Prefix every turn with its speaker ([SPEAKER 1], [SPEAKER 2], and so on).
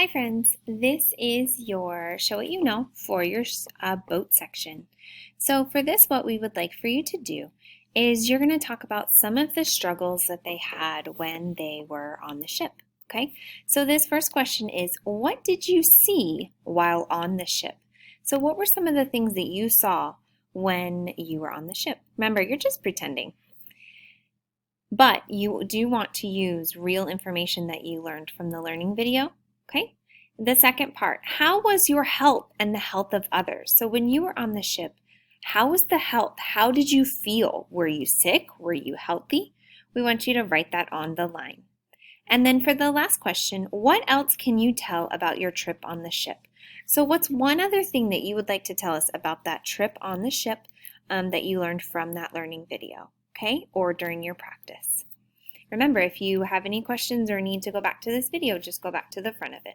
[SPEAKER 1] Hi friends, this is your Show What You Know for your boat section. So for this, what we would like for you to do is you're going to talk about some of the struggles that they had when they were on the ship. Okay, so this first question is, what did you see while on the ship? So what were some of the things that you saw when you were on the ship? Remember, you're just pretending. But you do want to use real information that you learned from the learning video. Okay? The second part, how was your health and the health of others? So when you were on the ship, how was the health? How did you feel? Were you sick? Were you healthy? We want you to write that on the line. And then for the last question, what else can you tell about your trip on the ship? So what's one other thing that you would like to tell us about that trip on the ship that you learned from that learning video, okay, or during your practice? Remember, if you have any questions or need to go back to this video, just go back to the front of it.